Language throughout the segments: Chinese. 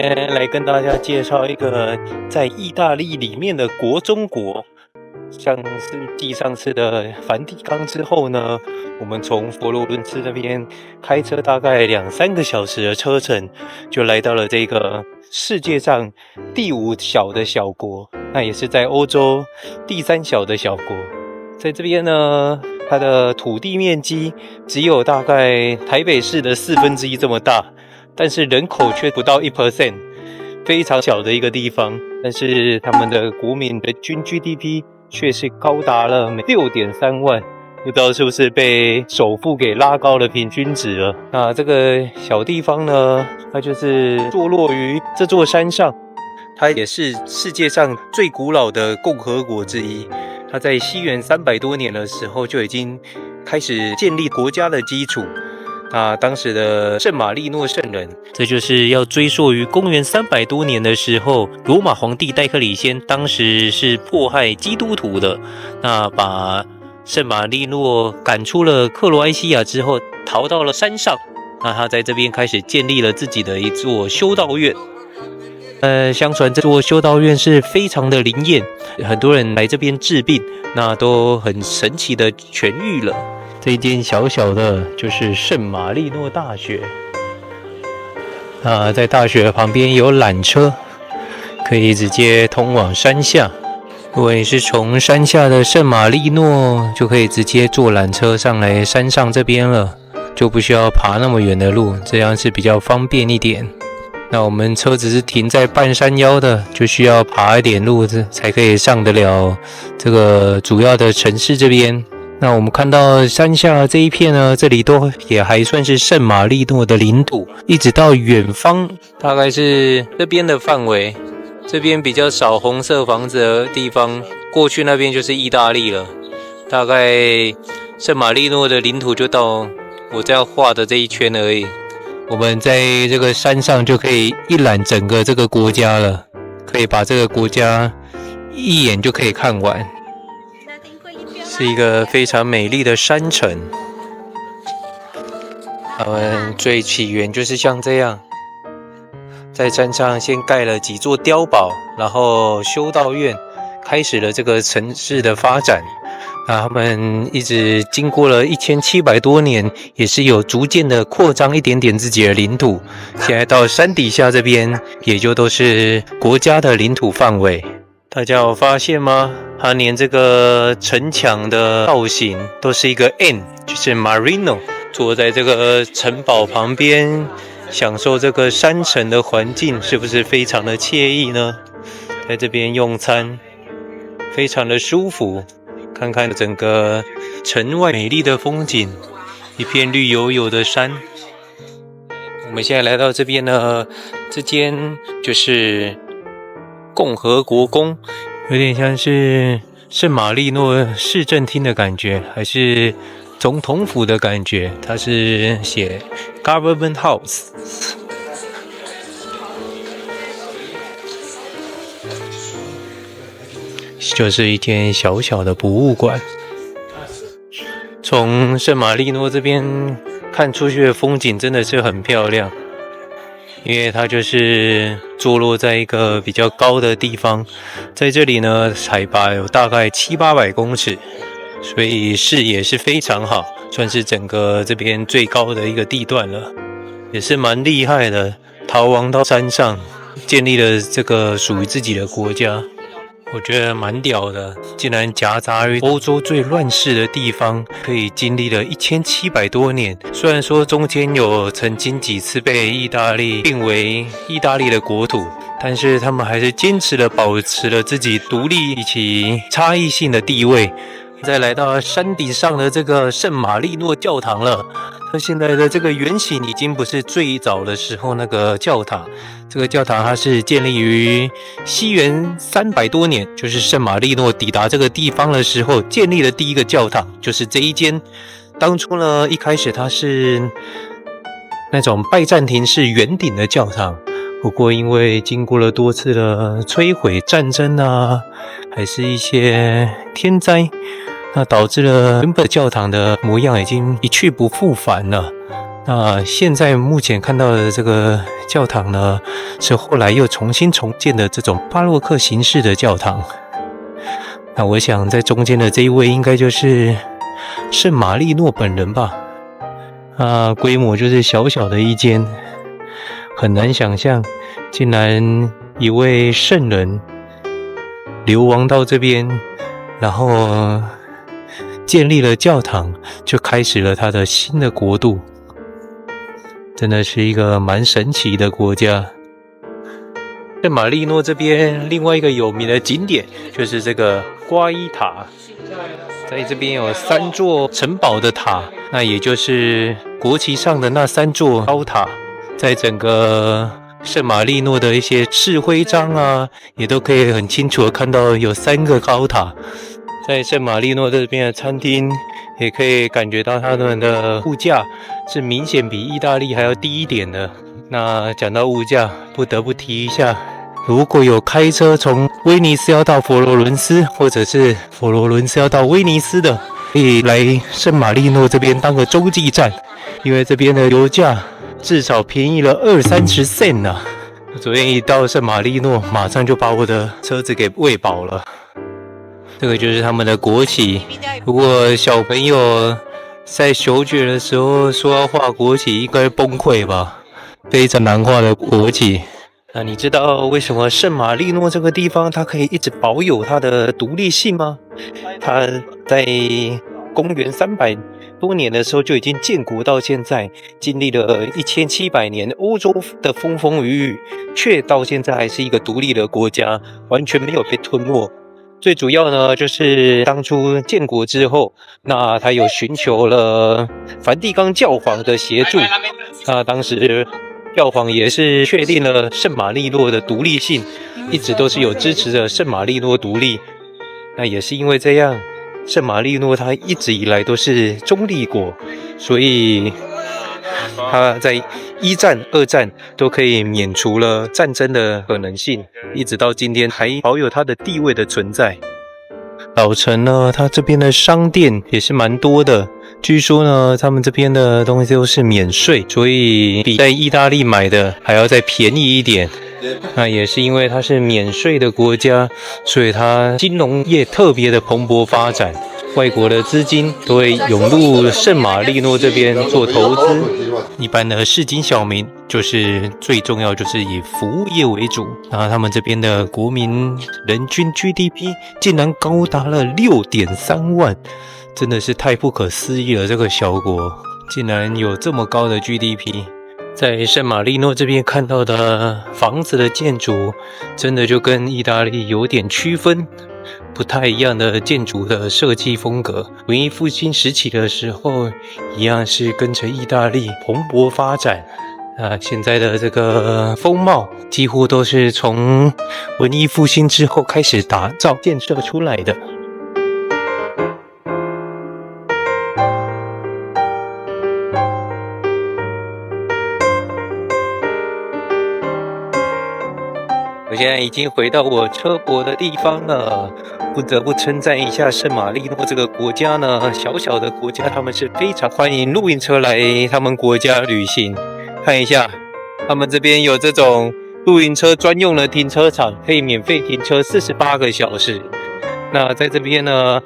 天来跟大家介绍一个在意大利里面的国中国。像是继上次的梵蒂冈之后呢，我们从佛罗伦斯那边开车大概2-3个小时的车程，就来到了这个世界上第5小的小国，那也是在欧洲第3小的小国。在这边呢，它的土地面积只有大概台北市的1/4这么大，但是人口却不到1%，非常小的一个地方。但是他们的国民人均 GDP 却是高达了6.3万，不知道是不是被首富给拉高了平均值了。那这个小地方呢，它就是坐落于这座山上，它也是世界上最古老的共和国之一。它在西元300多年的时候就已经开始建立国家的基础。那当时的圣马力诺圣人，这就是要追溯于公元300多年的时候，罗马皇帝戴克里先当时是迫害基督徒的，那把圣马力诺赶出了克罗埃西亚之后，逃到了山上。那他在这边开始建立了自己的一座修道院。相传这座修道院是非常的灵验，很多人来这边治病，那都很神奇的痊愈了。这一间小小的就是圣马力诺大学。在大学旁边有缆车，可以直接通往山下。如果你是从山下的圣马力诺，就可以直接坐缆车上来山上这边了，就不需要爬那么远的路，这样是比较方便一点。那我们车子是停在半山腰的，就需要爬一点路才可以上得了这个主要的城市这边。那我们看到山下这一片呢，这里都也还算是圣马力诺的领土，一直到远方大概是这边的范围，这边比较少红色房子的地方，过去那边就是意大利了。大概圣马力诺的领土就到我这样画的这一圈而已。我们在这个山上就可以一览整个这个国家了，可以把这个国家一眼就可以看完。是一个非常美丽的山城，他们最起源就是像这样，在山上先盖了几座碉堡，然后修道院，开始了这个城市的发展。那他们一直经过了1700多年，也是有逐渐的扩张一点点自己的领土。现在到山底下这边，也就都是国家的领土范围。大家有发现吗？它连这个城墙的造型都是一个 N， 就是 Marino。坐在这个城堡旁边，享受这个山城的环境，是不是非常的惬意呢？在这边用餐，非常的舒服。看看整个城外美丽的风景，一片绿油油的山。我们现在来到这边呢，这间就是共和国宫，有点像是圣马力诺市政厅的感觉，还是总统府的感觉。它是写 Government House。就是一间小小的博物馆。从圣马力诺这边看出去的风景真的是很漂亮，因为它就是坐落在一个比较高的地方，在这里呢海拔有大概700-800公尺，所以视野是非常好，算是整个这边最高的一个地段了，也是蛮厉害的，逃亡到山上，建立了这个属于自己的国家。我觉得蛮屌的，竟然夹杂于欧洲最乱世的地方，可以经历了1700多年。虽然说中间有曾经几次被意大利并为意大利的国土，但是他们还是坚持了保持了自己独立以及差异性的地位。再来到山顶上的这个圣马力诺教堂了，它现在的这个原型已经不是最早的时候那个教堂。这个教堂它是建立于西元300多年，就是圣马力诺抵达这个地方的时候建立的第一个教堂，就是这一间。当初呢，一开始它是那种拜占庭式圆顶的教堂，不过因为经过了多次的摧毁、战争啊，还是一些天灾，那导致了原本教堂的模样已经一去不复返了。那现在目前看到的这个教堂呢，是后来又重新重建的这种巴洛克形式的教堂。那我想在中间的这一位应该就是圣马力诺本人吧。规模就是小小的一间，很难想象竟然一位圣人流亡到这边，然后建立了教堂，就开始了他的新的国度。真的是一个蛮神奇的国家。圣马力诺这边另外一个有名的景点就是这个瓜伊塔，在这边有3座城堡的塔，那也就是国旗上的那3座高塔，在整个圣马力诺的一些市徽章啊，也都可以很清楚的看到有3个高塔。在圣马力诺这边的餐厅，也可以感觉到他们的物价是明显比意大利还要低一点的。那讲到物价，不得不提一下，如果有开车从威尼斯要到佛罗伦斯，或者是佛罗伦斯要到威尼斯的，可以来圣马力诺这边当个洲际站，因为这边的油价至少便宜了20-30 cent 啊！昨天一到圣马力诺，马上就把我的车子给喂饱了。这个就是他们的国旗。如果小朋友在小学的时候说要画国旗，应该崩溃吧？非常难画的国旗。那你知道为什么圣马力诺这个地方它可以一直保有它的独立性吗？它在公元300多年的时候就已经建国到现在，经历了1700年欧洲的风风雨雨，却到现在还是一个独立的国家，完全没有被吞没。最主要呢，就是当初建国之后，那他有寻求了梵蒂冈教皇的协助，那当时教皇也是确定了圣马力诺的独立性，一直都是有支持着圣马力诺独立。那也是因为这样，圣马力诺它一直以来都是中立国，所以它在1战、2战都可以免除了战争的可能性，一直到今天还保有它的地位的存在。老城呢，它这边的商店也是蛮多的，据说呢，他们这边的东西都是免税，所以比在意大利买的还要再便宜一点。那也是因为它是免税的国家，所以它金融业特别的蓬勃发展，外国的资金都会涌入圣马力诺这边做投资。一般的市井小民就是最重要就是以服务业为主，然后他们这边的国民人均 GDP 竟然高达了6.3万，真的是太不可思议了，这个小国竟然有这么高的 GDP。在圣马力诺这边看到的房子的建筑，真的就跟意大利有点区分，不太一样的建筑的设计风格。文艺复兴时期的时候，一样是跟着意大利蓬勃发展。现在的这个风貌，几乎都是从文艺复兴之后开始打造建设出来的。我现在已经回到我车泊的地方了，不得不称赞一下圣马力诺这个国家呢，小小的国家，他们是非常欢迎露营车来他们国家旅行。看一下，他们这边有这种露营车专用的停车场，可以免费停车48个小时。那在这边呢，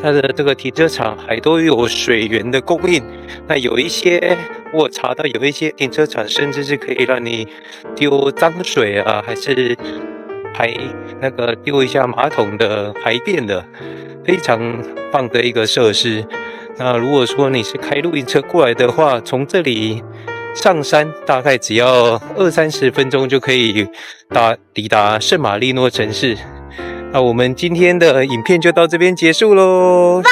它的这个停车场还都有水源的供应。那有一些我查到有一些停车场甚至是可以让你丢脏水啊，还是丢一下马桶的排便的，非常棒的一个设施。那如果说你是开露营车过来的话，从这里上山大概只要20-30分钟就可以抵达圣马力诺城市。那我们今天的影片就到这边结束咯。